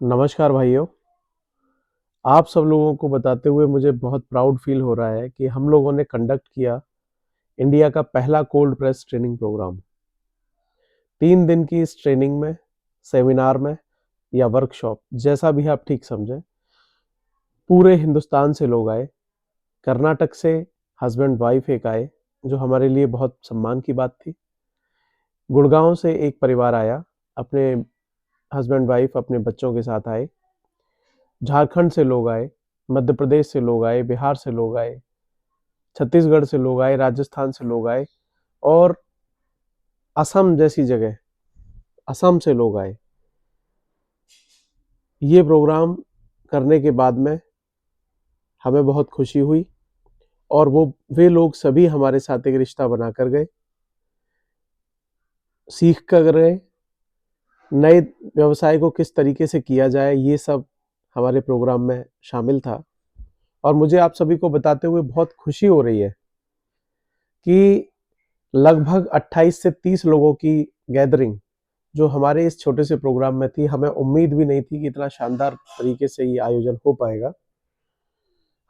नमस्कार भाइयों। आप सब लोगों को बताते हुए मुझे बहुत प्राउड फील हो रहा है कि हम लोगों ने कंडक्ट किया इंडिया का पहला कोल्ड प्रेस ट्रेनिंग प्रोग्राम। 3 दिन की इस ट्रेनिंग में, सेमिनार में या वर्कशॉप, जैसा भी आप ठीक समझें, पूरे हिंदुस्तान से लोग आए। कर्नाटक से हस्बैंड वाइफ एक आए, जो हमारे लिए बहुत सम्मान की बात थी। गुड़गांव से एक परिवार आया, अपने हस्बैंड वाइफ अपने बच्चों के साथ आए। झारखंड से लोग आए, मध्य प्रदेश से लोग आए, बिहार से लोग आए, छत्तीसगढ़ से लोग आए, राजस्थान से लोग आए और असम जैसी जगह, असम से लोग आए। ये प्रोग्राम करने के बाद में हमें बहुत खुशी हुई और वे लोग सभी हमारे साथ एक रिश्ता बना कर गए, सीख कर गए। नए व्यवसाय को किस तरीके से किया जाए, ये सब हमारे प्रोग्राम में शामिल था। और मुझे आप सभी को बताते हुए बहुत खुशी हो रही है कि लगभग 28 से 30 लोगों की गैदरिंग जो हमारे इस छोटे से प्रोग्राम में थी, हमें उम्मीद भी नहीं थी कि इतना शानदार तरीके से ये आयोजन हो पाएगा।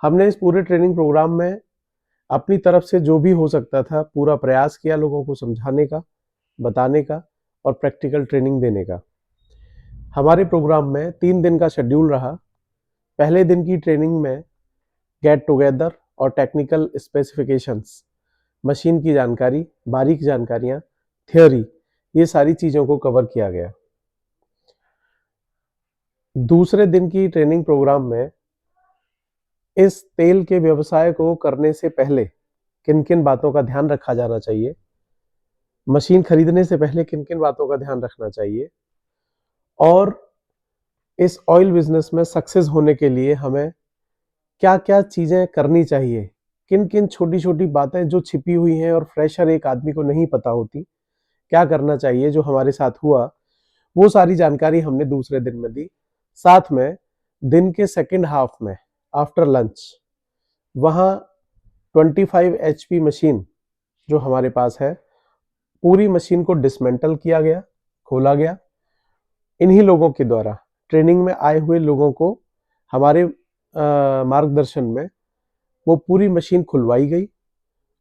हमने इस पूरे ट्रेनिंग प्रोग्राम में अपनी तरफ से जो भी हो सकता था पूरा प्रयास किया, लोगों को समझाने का, बताने का और प्रैक्टिकल ट्रेनिंग देने का। हमारे प्रोग्राम में 3 दिन का शेड्यूल रहा। पहले दिन की ट्रेनिंग में गेट टुगेदर और टेक्निकल स्पेसिफिकेशंस, मशीन की जानकारी, बारीक जानकारियां, थियोरी, ये सारी चीज़ों को कवर किया गया। दूसरे दिन की ट्रेनिंग प्रोग्राम में इस तेल के व्यवसाय को करने से पहले किन किन बातों का ध्यान रखा जाना चाहिए, मशीन खरीदने से पहले किन किन बातों का ध्यान रखना चाहिए और इस ऑयल बिजनेस में सक्सेस होने के लिए हमें क्या क्या चीज़ें करनी चाहिए, किन किन छोटी छोटी बातें जो छिपी हुई हैं और फ्रेशर एक आदमी को नहीं पता होती, क्या करना चाहिए, जो हमारे साथ हुआ, वो सारी जानकारी हमने दूसरे दिन में दी। साथ में दिन के सेकंड हाफ में आफ्टर लंच वहाँ 25 HP मशीन जो हमारे पास है, पूरी मशीन को डिसमेंटल किया गया, खोला गया। इन्हीं लोगों के द्वारा, ट्रेनिंग में आए हुए लोगों को हमारे मार्गदर्शन में वो पूरी मशीन खुलवाई गई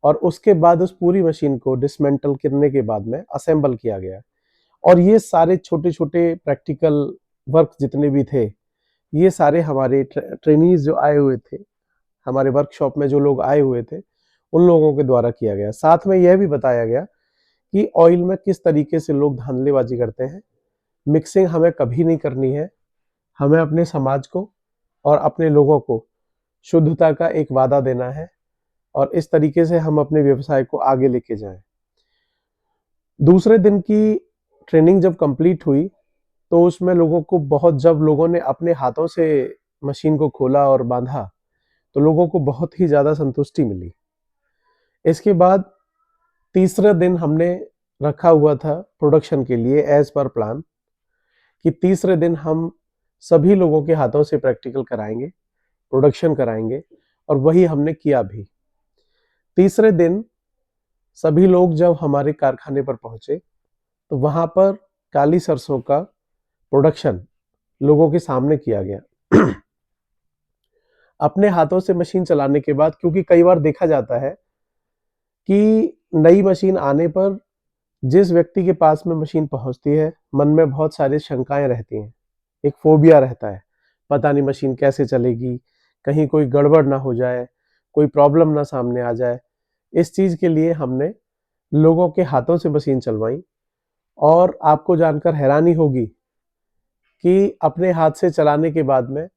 और उसके बाद उस पूरी मशीन को डिसमेंटल करने के बाद में असेंबल किया गया। और ये सारे छोटे छोटे प्रैक्टिकल वर्क जितने भी थे, ये सारे हमारे ट्रेनीज जो आए हुए थे, हमारे वर्कशॉप में जो लोग आए हुए थे, उन लोगों के द्वारा किया गया। साथ में यह भी बताया गया कि ऑयल में किस तरीके से लोग धांधलेबाजी करते हैं। मिक्सिंग हमें कभी नहीं करनी है। हमें अपने समाज को और अपने लोगों को शुद्धता का एक वादा देना है और इस तरीके से हम अपने व्यवसाय को आगे लेके जाएं। दूसरे दिन की ट्रेनिंग जब कंप्लीट हुई तो उसमें लोगों को जब लोगों ने अपने हाथों से मशीन को खोला और बांधा तो लोगों को बहुत ही ज़्यादा संतुष्टि मिली। इसके बाद तीसरा दिन हमने रखा हुआ था प्रोडक्शन के लिए एज पर प्लान, कि तीसरे दिन हम सभी लोगों के हाथों से प्रैक्टिकल कराएंगे, प्रोडक्शन कराएंगे और वही हमने किया भी। तीसरे दिन सभी लोग जब हमारे कारखाने पर पहुंचे तो वहां पर काली सरसों का प्रोडक्शन लोगों के सामने किया गया। अपने हाथों से मशीन चलाने के बाद, क्योंकि कई बार देखा जाता है कि नई मशीन आने पर जिस व्यक्ति के पास में मशीन पहुंचती है, मन में बहुत सारी शंकाएं रहती हैं, एक फोबिया रहता है, पता नहीं मशीन कैसे चलेगी, कहीं कोई गड़बड़ ना हो जाए, कोई प्रॉब्लम ना सामने आ जाए। इस चीज के लिए हमने लोगों के हाथों से मशीन चलवाई और आपको जानकर हैरानी होगी कि अपने हाथ से चलाने के बाद में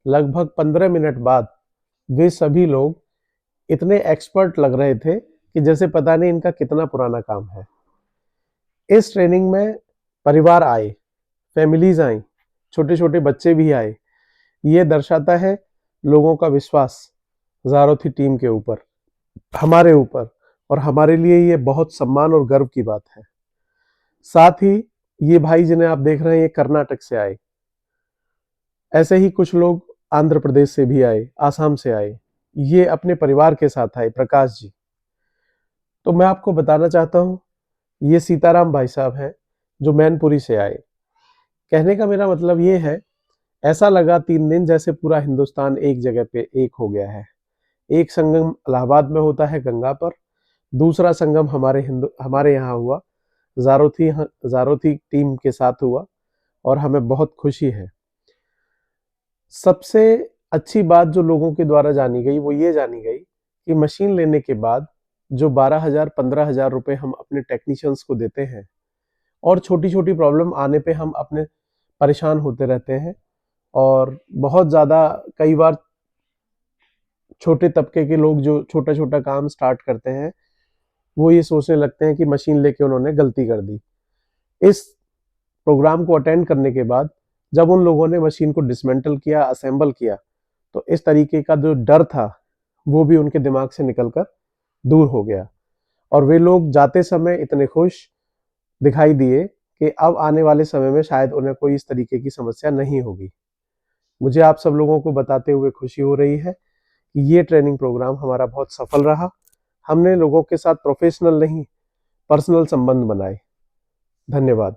लगभग 15 मिनट बाद वे सभी लोग इतने एक्सपर्ट लग रहे थे कि जैसे पता नहीं इनका कितना पुराना काम है। इस ट्रेनिंग में परिवार आए, फैमिलीज आई, छोटे छोटे बच्चे भी आए। ये दर्शाता है लोगों का विश्वास ज़ारोथी टीम के ऊपर, हमारे ऊपर, और हमारे लिए ये बहुत सम्मान और गर्व की बात है। साथ ही ये भाई जिन्हें आप देख रहे हैं, ये कर्नाटक से आए। ऐसे ही कुछ लोग आंध्र प्रदेश से भी आए, आसाम से आए। ये अपने परिवार के साथ आए, प्रकाश जी। तो मैं आपको बताना चाहता हूँ, ये सीताराम भाई साहब हैं जो मैनपुरी से आए। कहने का मेरा मतलब ये है ऐसा लगा 3 दिन जैसे पूरा हिंदुस्तान एक जगह पे एक हो गया है। एक संगम इलाहाबाद में होता है गंगा पर, दूसरा संगम हमारे यहाँ हुआ, ज़ारोथी टीम के साथ हुआ और हमें बहुत खुशी है। सबसे अच्छी बात जो लोगों के द्वारा जानी गई वो ये जानी गई कि मशीन लेने के बाद जो 12,000 15,000 रुपए हम अपने टेक्नीशियंस को देते हैं और छोटी-छोटी प्रॉब्लम आने पे हम अपने परेशान होते रहते हैं और बहुत ज़्यादा कई बार छोटे तबके के लोग जो छोटा-छोटा काम स्टार्ट करते हैं, वो ये सोचने लगते हैं कि मशीन लेके उन्होंने गलती कर दी। इस प्रोग्राम को अटेंड करने के बाद जब उन लोगों ने मशीन को डिसमेंटल किया, असेंबल किया, तो इस तरीके का जो डर था, वो भी उनके दिमाग से निकलकर दूर हो गया और वे लोग जाते समय इतने खुश दिखाई दिए कि अब आने वाले समय में शायद उन्हें कोई इस तरीके की समस्या नहीं होगी। मुझे आप सब लोगों को बताते हुए खुशी हो रही है कि ये ट्रेनिंग प्रोग्राम हमारा बहुत सफल रहा। हमने लोगों के साथ प्रोफेशनल नहीं, पर्सनल संबंध बनाए। धन्यवाद।